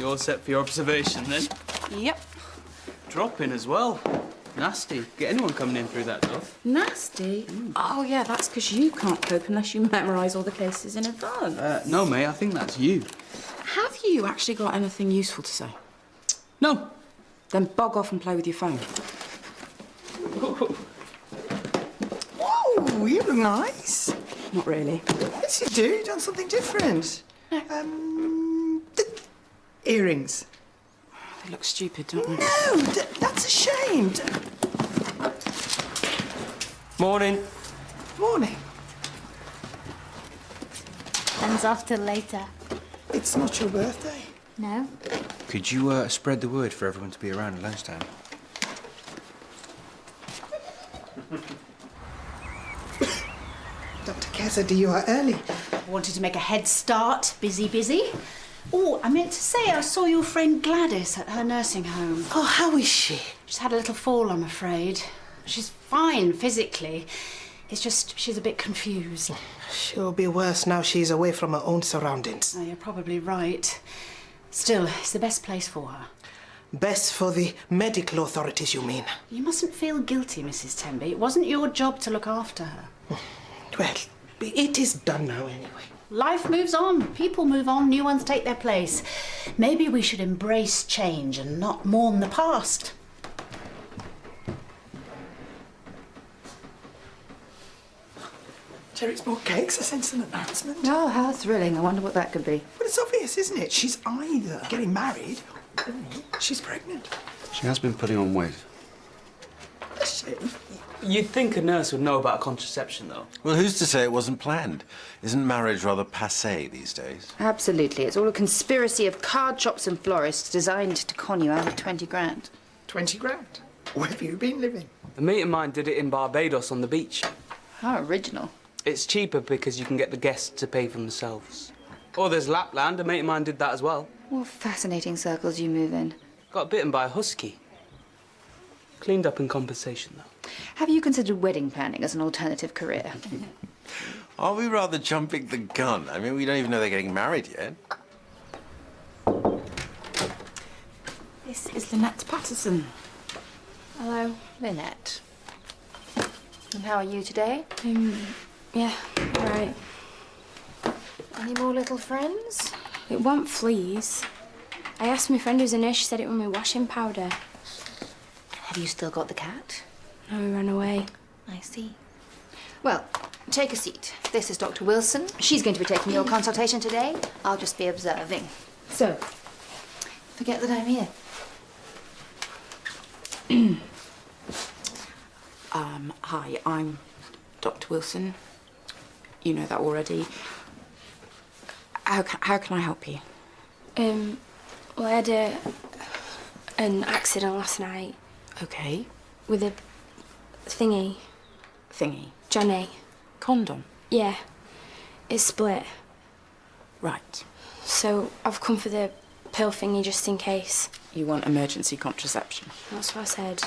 You all set for your observation, then? Yep. Drop in as well. Nasty. Get anyone coming in through that door. Nasty? Oh, yeah, that's because you can't cope unless you memorise all the cases in advance. No, mate, I think that's you. Have you actually got anything useful to say? No. Then bog off and play with your phone. Oh, you look nice. Not really. Yes, you do. You've done something different. Earrings. They look stupid, don't they? No, that's a shame. Morning. Morning. Ben's off till later. It's not your birthday. No? Could you spread the word for everyone to be around at lunchtime? Dr. Cassidy, you are early. Wanted to make a head start. Busy. Oh, I meant to say I saw your friend Gladys at her nursing home. Oh, how is she? She's had a little fall, I'm afraid. She's fine physically. It's just she's a bit confused. She'll be worse now she's away from her own surroundings. Oh, you're probably right. Still, it's the best place for her. Best for the medical authorities, you mean? You mustn't feel guilty, Mrs. Tenby. It wasn't your job to look after her. Well, it is done now anyway. Life moves on. People move on. New ones take their place. Maybe we should embrace change and not mourn the past. Cherry's bought cakes. I sense an announcement. Oh, how thrilling. I wonder what that could be. But it's obvious, isn't it? She's either getting married or she's pregnant. She has been putting on weight. Is she? You'd think a nurse would know about contraception, though. Well, who's to say it wasn't planned? Isn't marriage rather passé these days? Absolutely. It's all a conspiracy of card shops and florists designed to con you out of 20 grand. 20 grand. Where have you been living? A mate of mine did it in Barbados on the beach. How original. It's cheaper because you can get the guests to pay for themselves. Or there's Lapland. A mate of mine did that as well. What fascinating circles you move in. Got bitten by a husky. Cleaned up in compensation, though. Have you considered wedding planning as an alternative career? Are we rather jumping the gun? I mean, we don't even know they're getting married yet. This is Lynette Patterson. Hello. Lynette. And how are you today? Yeah, all right. Any more little friends? It weren't fleas. I asked my friend who's a nurse, she said it was my washing powder. Have you still got the cat? No, we ran away. I see. Well, take a seat. This is Dr. Wilson. She's going to be taking your consultation today. I'll just be observing. So, forget that I'm here. Hi, I'm Dr. Wilson. You know that already. How can I help you? Well, I had an accident last night Okay. with a thingy. Thingy. Johnny. Condom. Yeah. It's split. Right. So I've come for the pill thingy just in case. You want emergency contraception. That's what I said.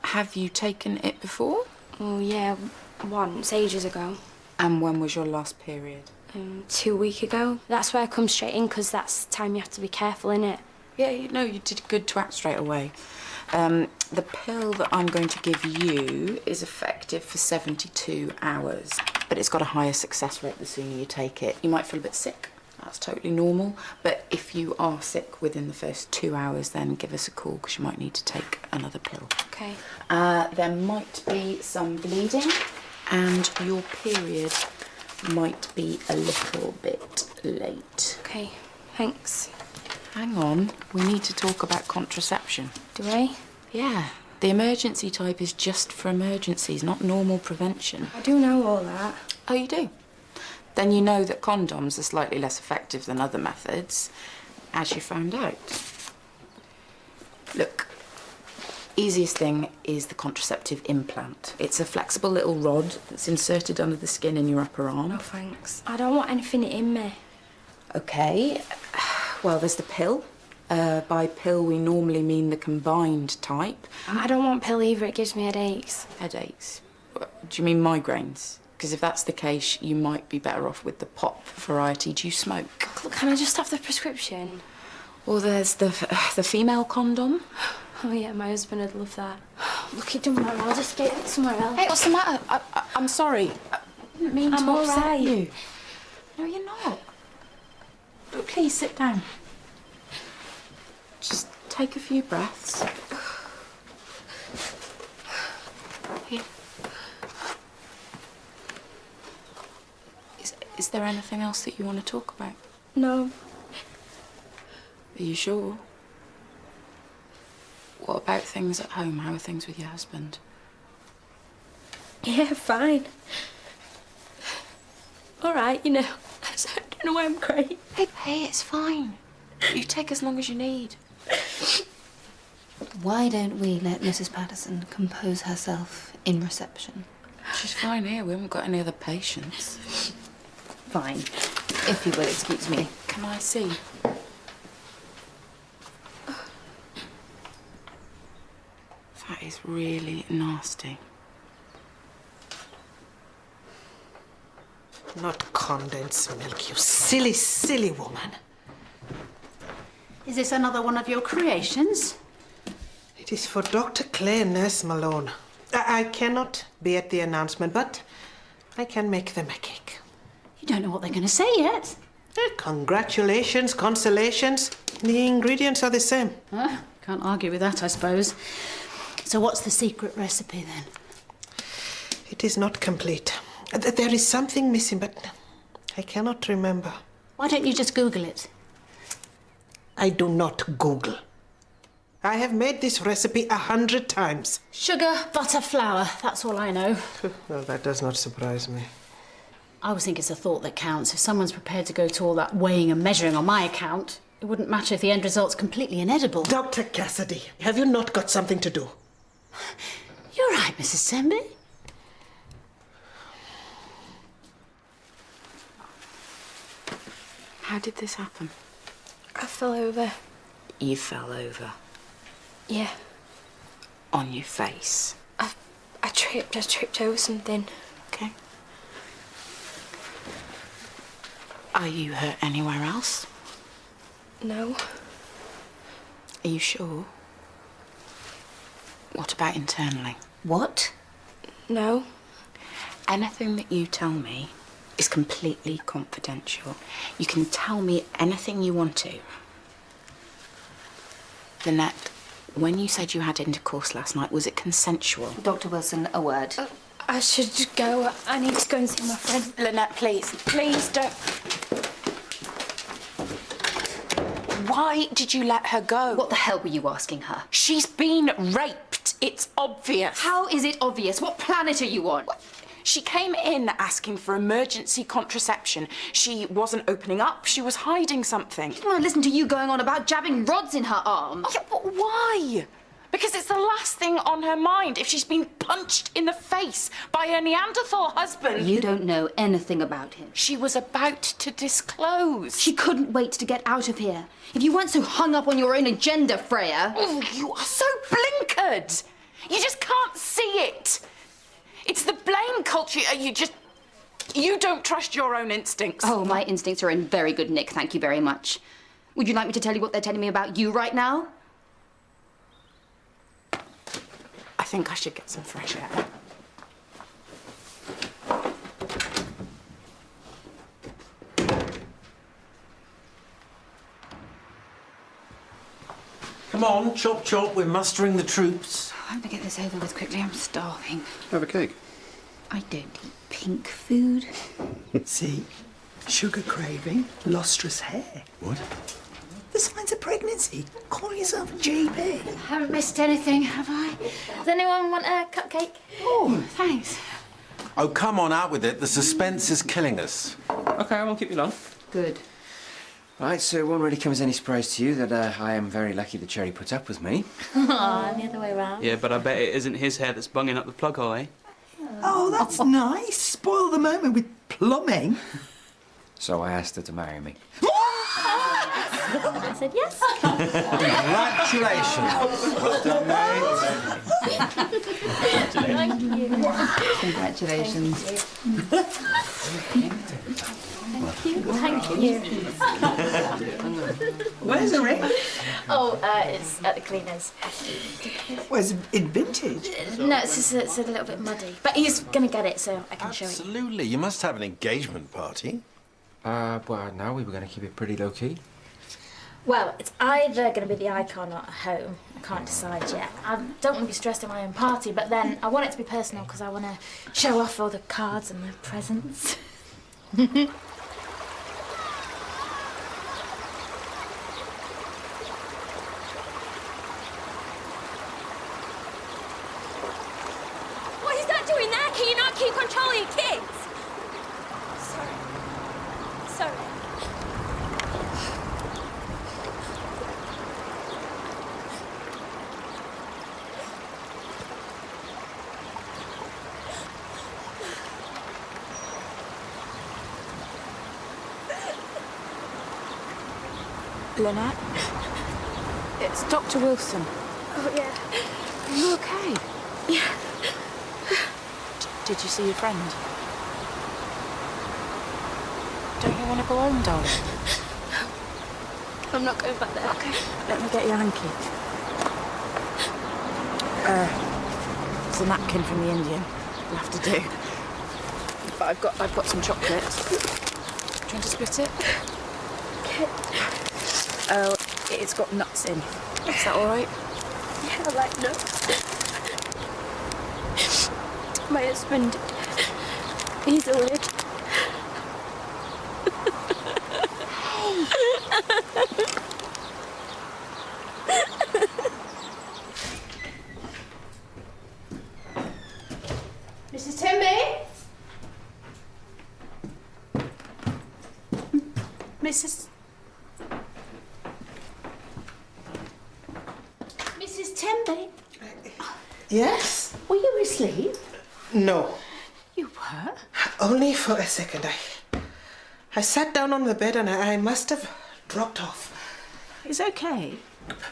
Have you taken it before? Oh, yeah, once, ages ago. And when was your last period? 2 weeks ago. That's why I come straight in, because that's the time you have to be careful, innit? Yeah, you did good to act straight away. The pill that I'm going to give you is effective for 72 hours, but it's got a higher success rate the sooner you take it. You might feel a bit sick. That's totally normal. But if you are sick within the first 2 hours, then give us a call, because you might need to take another pill. Okay. There might be some bleeding, and your period might be a little bit late. Okay, thanks. Hang on, we need to talk about contraception. Do I? Yeah, the emergency type is just for emergencies, not normal prevention. I do know all that. Oh, you do? Then you know that condoms are slightly less effective than other methods, as you found out. Look, easiest thing is the contraceptive implant. It's a flexible little rod that's inserted under the skin in your upper arm. No, thanks. I don't want anything in me. Okay, well, there's the pill. By pill, we normally mean the combined type. I don't want pill either, it gives me headaches. Headaches? Do you mean migraines? Because if that's the case, you might be better off with the pop variety. Do you smoke? Look, can I just have the prescription? Or there's the female condom. Oh yeah, my husband would love that. Look, it doesn't matter. I'll just get it somewhere else. Hey, what's the matter? I'm sorry. I didn't mean to I'm upset alright. you. No, you're not. But please sit down. Just take a few breaths. Here. Is there anything else that you want to talk about? No. Are you sure? What about things at home? How are things with your husband? Yeah, fine. All right, you know. I don't know why I'm crying. Hey, it's fine. You take as long as you need. Why don't we let Mrs. Patterson compose herself in reception? She's fine here. We haven't got any other patients. Fine. If you will excuse me. Can I see? That is really nasty. Not condensed milk, you silly, silly woman. Is this another one of your creations? It is for Dr. Claire Nurse Malone. I cannot be at the announcement, but I can make them a cake. You don't know what they're going to say yet. Congratulations, consolations. The ingredients are the same. Can't argue with that, I suppose. So what's the secret recipe then? It is not complete. There is something missing, but I cannot remember. Why don't you just Google it? I do not Google. I have made this recipe 100 times. Sugar, butter, flour. That's all I know. Well, that does not surprise me. I always think it's a thought that counts. If someone's prepared to go to all that weighing and measuring on my account, it wouldn't matter if the end result's completely inedible. Dr. Cassidy, have you not got something to do? You're right, Mrs. Semby. How did this happen? I fell over. You fell over. Yeah. On your face. I tripped over something. Okay. Are you hurt anywhere else? No. Are you sure? What about internally? What? No. Anything that you tell me is completely confidential. You can tell me anything you want to. Lynette, when you said you had intercourse last night, was it consensual? Dr. Wilson, a word. I should go. I need to go and see my friend. Lynette, please. Please don't. Why did you let her go? What the hell were you asking her? She's been raped. It's obvious. How is it obvious? What planet are you on? She came in asking for emergency contraception. She wasn't opening up. She was hiding something. I don't want to listen to you going on about jabbing rods in her arm. Yeah, but why? Because it's the last thing on her mind if she's been punched in the face by her Neanderthal husband. You don't know anything about him. She was about to disclose. She couldn't wait to get out of here. If you weren't so hung up on your own agenda, Freya. Oh, you are so blinkered. You just can't see it. It's the blame culture. You don't trust your own instincts. Oh, my instincts are in very good nick, thank you very much. Would you like me to tell you what they're telling me about you right now? I think I should get some fresh air. Come on, chop chop, we're mustering the troops. I'm gonna get this over with quickly, I'm starving. Have a cake. I don't eat pink food. See? Sugar craving, lustrous hair. What? The signs of pregnancy. Call yourself a GP. Haven't missed anything, have I? Does anyone want a cupcake? Oh, thanks. Oh, come on, out with it. The suspense is killing us. Okay, I won't keep you long. Good. Right, so it won't really come as any surprise to you that I am very lucky that Cherry put up with me. Aw, the other way round. Yeah, but I bet it isn't his hair that's bunging up the plug hole, eh? Oh, that's nice. Spoil the moment with plumbing. So I asked her to marry me. I said yes. Congratulations. Well done, mate. Thank you. Congratulations. Thank you. Thank you. Where's the ring? Oh, it's at the cleaners. Was it vintage? No, it's a little bit muddy. But he's gonna get it, so I can show you. Absolutely. You must have an engagement party. Well, no, we were going to keep it pretty low-key. Well, it's either going to be the icon or at home. I can't decide yet. I don't want to be stressed at my own party, but then I want it to be personal because I want to show off all the cards and the presents. What is that doing there? Can you not keep control of your kids? Sorry. Lynette? It's Dr. Wilson. Oh, yeah. Are you okay? Yeah. Did you see your friend? Don't you want to go home, darling? I'm not going back there. Okay, let me get your hanky. It's a napkin from the Indian. You'll have to do. But I've got some chocolate. Do you want to split it? Okay. Oh, it's got nuts in. Is that all right? Yeah, I like nuts. My husband, he's a weird. Mrs. Timby? Mrs. Timby? Yes? Were you asleep? No. You were? Only for a second. I sat down on the bed and I must have dropped off. It's okay.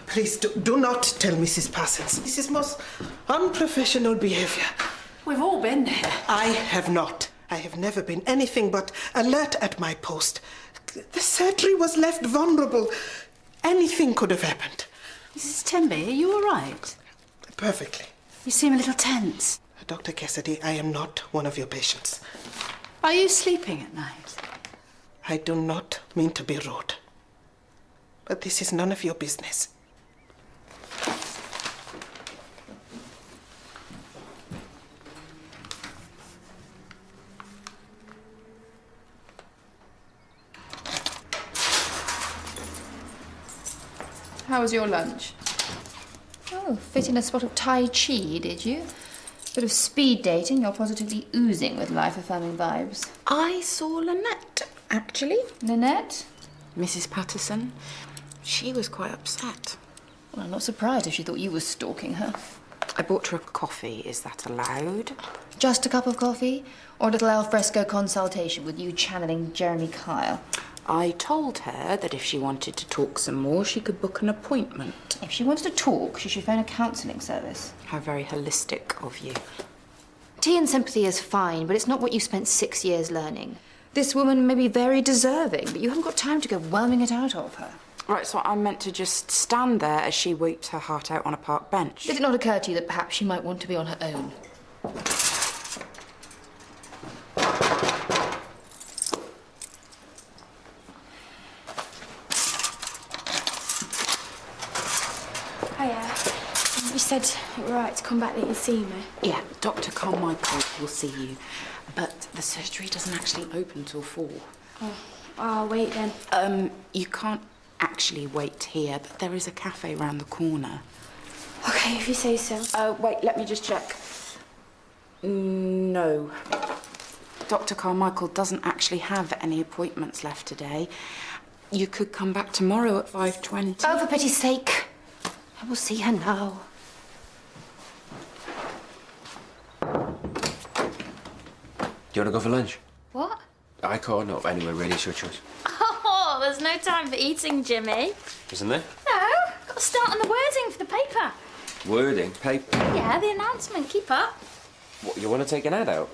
Please do not tell Mrs. Parsons. This is most unprofessional behavior. We've all been there. I have not. I have never been anything but alert at my post. The surgery was left vulnerable. Anything could have happened. Mrs. Timby, are you all right? Perfectly. You seem a little tense. Dr. Cassidy, I am not one of your patients. Are you sleeping at night? I do not mean to be rude, but this is none of your business. How was your lunch? Oh, fit in a spot of Tai Chi, did you? Bit of speed dating, you're positively oozing with life-affirming vibes. I saw Lynette, actually. Lynette? Mrs. Patterson. She was quite upset. Well, I'm not surprised if she thought you were stalking her. I bought her a coffee. Is that allowed? Just a cup of coffee? Or a little alfresco consultation with you channeling Jeremy Kyle? I told her that if she wanted to talk some more, she could book an appointment. If she wanted to talk, she should phone a counselling service. How very holistic of you. Tea and sympathy is fine, but it's not what you spent 6 years learning. This woman may be very deserving, but you haven't got time to go whelming it out of her. Right, so I'm meant to just stand there as she weeps her heart out on a park bench. Did it not occur to you that perhaps she might want to be on her own? Hiya. You said you were right to come back that you see me. Yeah, Dr. Carmichael will see you, but the surgery doesn't actually open till 4. Oh, I'll wait then. You can't actually wait here, but there is a cafe round the corner. Okay, if you say so. Wait, let me just check. No. Dr. Carmichael doesn't actually have any appointments left today. You could come back tomorrow at 5:20. Oh, for pity's sake. I will see her now. Do you want to go for lunch? What? I can't. No, anyway, really, it's your choice. Oh, there's no time for eating, Jimmy. Isn't there? No, got to start on the wording for the paper. Wording, paper. Yeah, the announcement. Keep up. What, you want to take an ad out?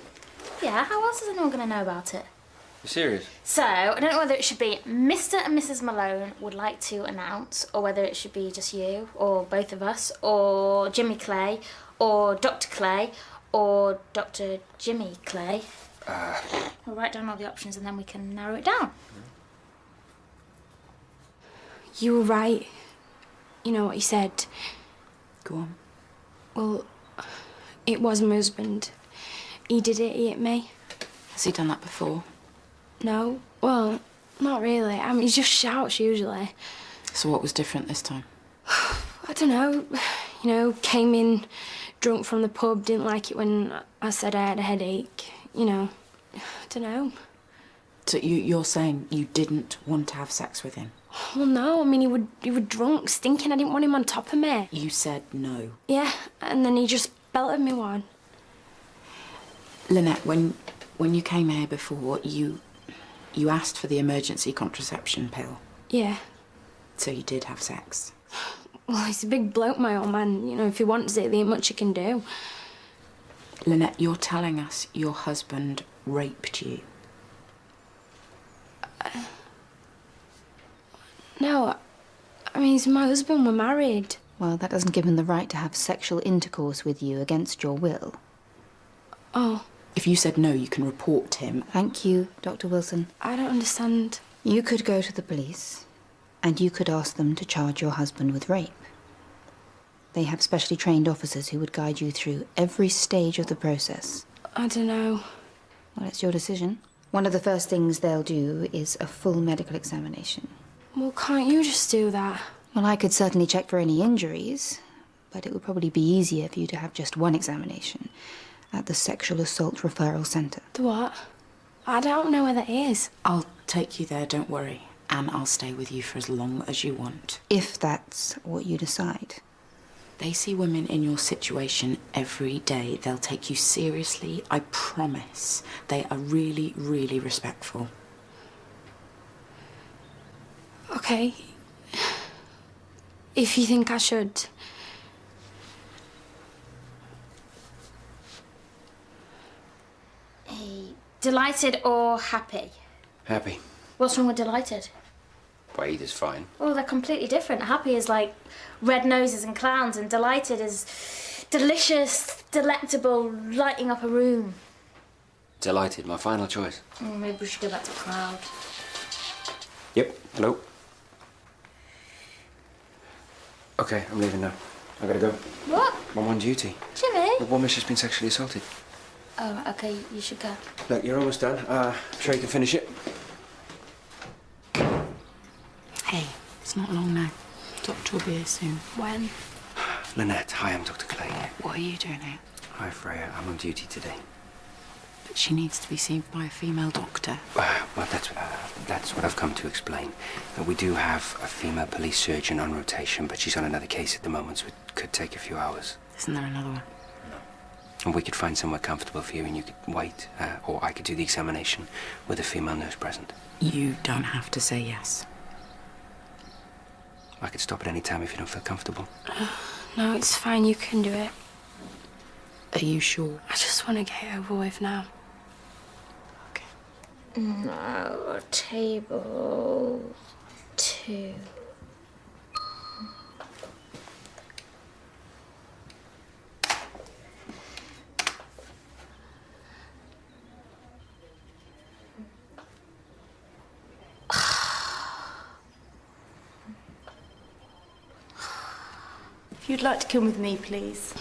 Yeah, how else is anyone going to know about it? You serious? So, I don't know whether it should be Mr. and Mrs. Malone would like to announce, or whether it should be just you, or both of us, or Jimmy Clay, or Dr. Clay, or Dr. Jimmy Clay. We'll write down all the options and then we can narrow it down. You were right. You know what you said. Go on. Well, it was my husband. He did it, he hit me. Has he done that before? No, well, not really. I mean, he just shouts usually. So what was different this time? I don't know. You know, came in drunk from the pub, didn't like it when I said I had a headache. You know, I don't know. So you're saying you didn't want to have sex with him? Well, no, I mean, he would drunk, stinking. I didn't want him on top of me. You said no. Yeah, and then he just belted me one. Lynette, when you came here before, you asked for the emergency contraception pill. Yeah. So you did have sex. Well, he's a big bloke, my old man. You know, if he wants it, there ain't much he can do. Lynette, you're telling us your husband raped you. No, I mean, he's my husband. We're married. Well, that doesn't give him the right to have sexual intercourse with you against your will. Oh. If you said no, you can report him. Thank you, Dr. Wilson. I don't understand. You could go to the police and you could ask them to charge your husband with rape. They have specially trained officers who would guide you through every stage of the process. I don't know. Well, it's your decision. One of the first things they'll do is a full medical examination. Well, can't you just do that? Well, I could certainly check for any injuries, but it would probably be easier for you to have just one examination at the Sexual Assault Referral Centre. The what? I don't know where that is. I'll take you there, don't worry. And I'll stay with you for as long as you want. If that's what you decide. They see women in your situation every day. They'll take you seriously, I promise. They are really, really respectful. Okay. If you think I should. Delighted or happy? Happy. What's wrong with delighted? Well, either's fine. Well, they're completely different. Happy is like red noses and clowns, and delighted is delicious, delectable, lighting up a room. Delighted, my final choice. Maybe we should go back to crowd. Yep, hello. Okay, I'm leaving now. I gotta go. What? I'm on duty. Jimmy? The woman's just been sexually assaulted. Oh, okay, you should go. Look, you're almost done. I'm sure you can finish it. Hey, it's not long now. Doctor will be here soon. When? Lynette, hi, I'm Dr. Clay. What are you doing here? Hi, Freya. I'm on duty today. But she needs to be seen by a female doctor. Well, that's what I've come to explain. We do have a female police surgeon on rotation, but she's on another case at the moment, so it could take a few hours. Isn't there another one? No. And we could find somewhere comfortable for you, and you could wait, or I could do the examination with a female nurse present. You don't have to say yes. I could stop at any time if you don't feel comfortable. No, it's fine. You can do it. Are you sure? I just want to get it over with now. Okay. No, table 2. If you'd like to come with me, please.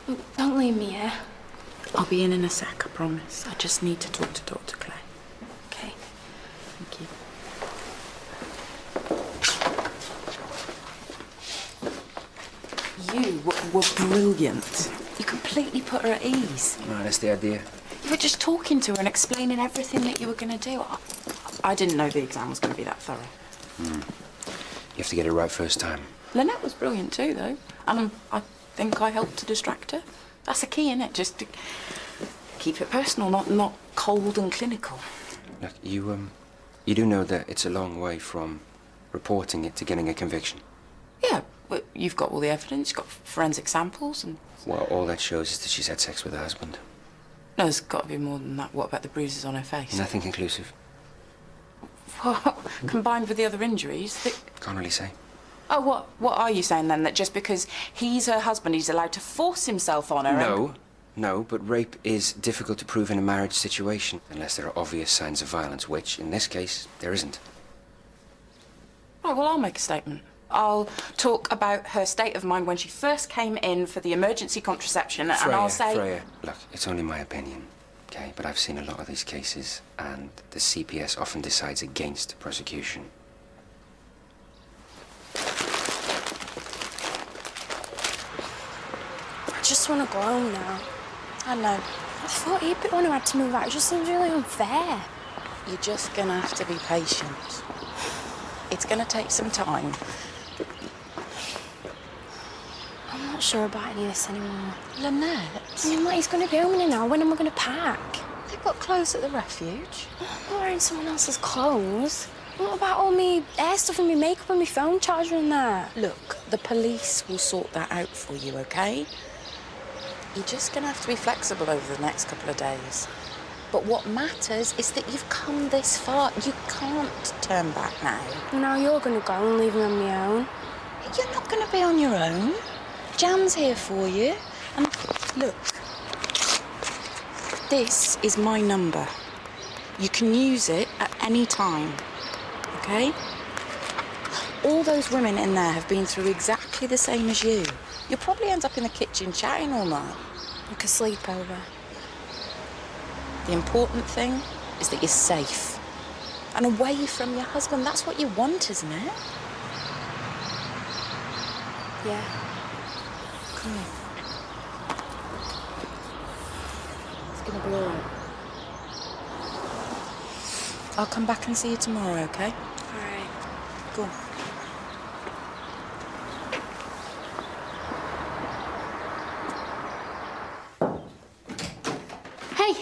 Look, don't leave me here. I'll be in a sec, I promise. I just need to talk to Dr. Clay. Okay. Thank you. You were brilliant. You completely put her at ease. No, that's the idea. You were just talking to her and explaining everything that you were going to do. I didn't know the exam was going to be that thorough. You have to get it right first time. Lynette was brilliant too, though. And I think I helped to distract her. That's the key, innit? Just to keep it personal, not cold and clinical. Look, you do know that it's a long way from reporting it to getting a conviction. Yeah, but you've got all the evidence, you've got forensic samples and... Well, all that shows is that she's had sex with her husband. No, there's got to be more than that. What about the bruises on her face? Nothing conclusive. What? Combined with the other injuries? Can't really say. Oh, what are you saying then? That just because he's her husband, he's allowed to force himself on her? No, but rape is difficult to prove in a marriage situation unless there are obvious signs of violence, which, in this case, there isn't. Right, well, I'll make a statement. I'll talk about her state of mind when she first came in for the emergency contraception, and I'll say... Freya, look, it's only my opinion, okay? But I've seen a lot of these cases, and the CPS often decides against prosecution. I just want to go home now. I know. I thought he'd be the one who had to move out. It just seems really unfair. You're just going to have to be patient. It's going to take some time. I'm not sure about any of this anymore. Lynette? I mean, like, he's going to be home in an hour. When am I going to pack? They've got clothes at the refuge. I'm not wearing someone else's clothes. What about all me hair stuff and me makeup and my phone charger and that? Look, the police will sort that out for you, OK? You're just going to have to be flexible over the next couple of days. But what matters is that you've come this far. You can't turn back now. Well, now you're going to go and leave me on my own. You're not going to be on your own. Jan's here for you. And look, this is my number. You can use it at any time, OK? All those women in there have been through exactly the same as you. You'll probably end up in the kitchen chatting all night. Like a sleepover. The important thing is that you're safe and away from your husband. That's what you want, isn't it? Yeah. Cool. It's going to be all right. I'll come back and see you tomorrow, OK? All right. Go on. Hey,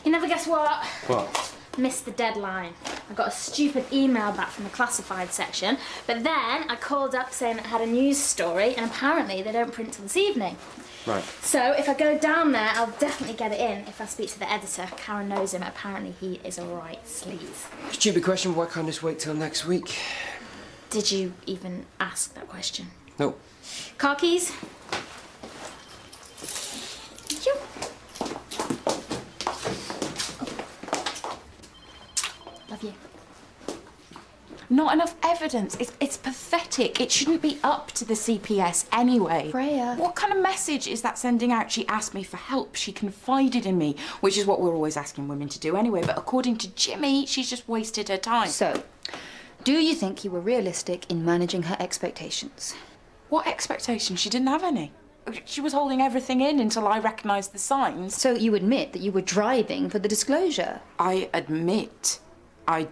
you never guess what? What? Missed the deadline. I got a stupid email back from the classified section, but then I called up saying I had a news story, and apparently they don't print till this evening. Right. So if I go down there, I'll definitely get it in if I speak to the editor. Karen knows him. Apparently he is a right sleaze. Stupid question, why can't this wait till next week? Did you even ask that question? No. Car keys? Yo. Love you. Not enough evidence. It's pathetic. It shouldn't be up to the CPS anyway. Freya. What kind of message is that sending out? She asked me for help. She confided in me, which is what we're always asking women to do anyway. But according to Jimmy, she's just wasted her time. So, do you think you were realistic in managing her expectations? What expectations? She didn't have any. She was holding everything in until I recognised the signs. So you admit that you were driving for the disclosure? I admit I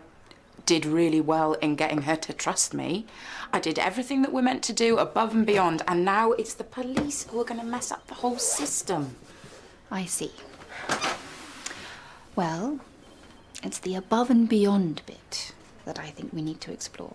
did really well in getting her to trust me. I did everything that we're meant to do above and beyond, and now it's the police who are going to mess up the whole system. I see. Well, it's the above and beyond bit that I think we need to explore.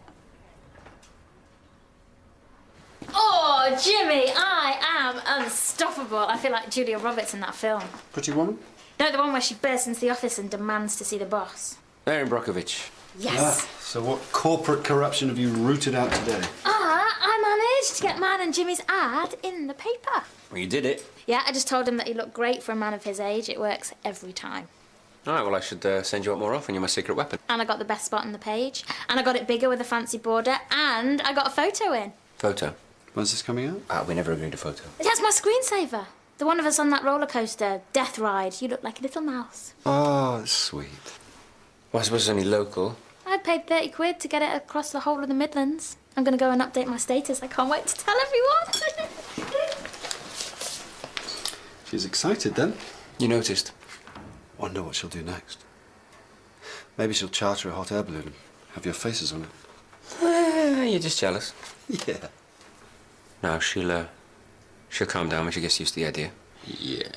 Oh, Jimmy, I am unstoppable. I feel like Julia Roberts in that film. Pretty Woman? No, the one where she bursts into the office and demands to see the boss. Erin Brockovich. Yes. So what corporate corruption have you rooted out today? I managed to get mine and Jimmy's ad in the paper. Well, you did it. Yeah, I just told him that he looked great for a man of his age. It works every time. All right, well, I should send you up more often. You're my secret weapon. And I got the best spot on the page. And I got it bigger with a fancy border. And I got a photo in. Photo? When's this coming out? We never agreed to photo. That's my screensaver. The one of us on that roller coaster, Death Ride. You look like a little mouse. Oh, that's sweet. Well, I suppose it's only local. I paid 30 quid to get it across the whole of the Midlands. I'm going to go and update my status. I can't wait to tell everyone. She's excited then. You noticed? Wonder what she'll do next. Maybe she'll charter a hot air balloon and have your faces on it. You're just jealous. Yeah. No, she'll calm down when she gets used to the idea. Yeah.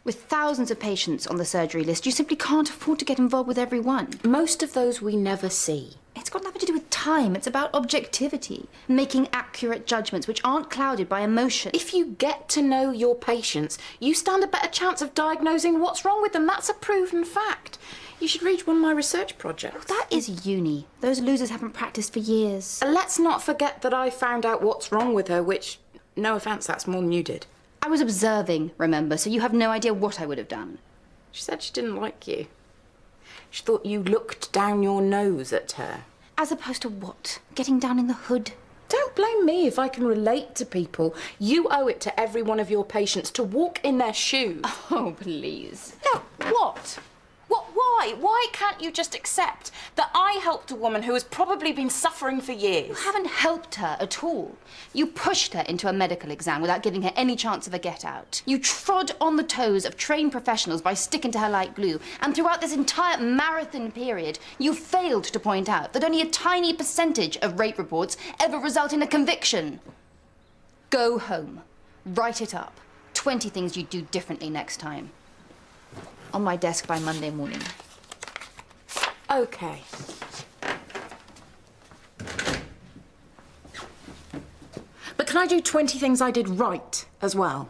With thousands of patients on the surgery list, you simply can't afford to get involved with every one. Most of those we never see. It's got nothing to do with time. It's about objectivity, making accurate judgments which aren't clouded by emotion. If you get to know your patients, you stand a better chance of diagnosing what's wrong with them. That's a proven fact. You should read one of my research projects. That is uni. Those losers haven't practiced for years. Let's not forget that I found out what's wrong with her, which, no offence, that's more than you did. I was observing, remember, so you have no idea what I would have done. She said she didn't like you. She thought you looked down your nose at her. As opposed to what? Getting down in the hood? Don't blame me if I can relate to people. You owe it to every one of your patients to walk in their shoes. Oh, please. No, what? Why? Why can't you just accept that I helped a woman who has probably been suffering for years? You haven't helped her at all. You pushed her into a medical exam without giving her any chance of a get-out. You trod on the toes of trained professionals by sticking to her like glue. And throughout this entire marathon period, you failed to point out that only a tiny percentage of rape reports ever result in a conviction. Go home. Write it up. 20 things you'd do differently next time. On my desk by Monday morning. Okay. But can I do 20 things I did right as well?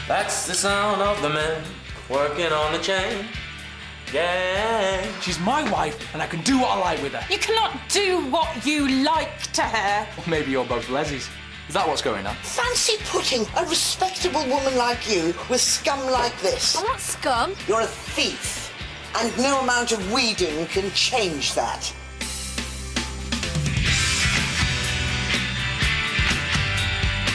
That's the sound of the man working on the chain. Yeah. She's my wife, and I can do what I like with her. You cannot do what you like to her. Or maybe you're both Leslies. Is that what's going on? Fancy putting a respectable woman like you with scum like this. I'm not scum. You're a thief, and no amount of weeding can change that.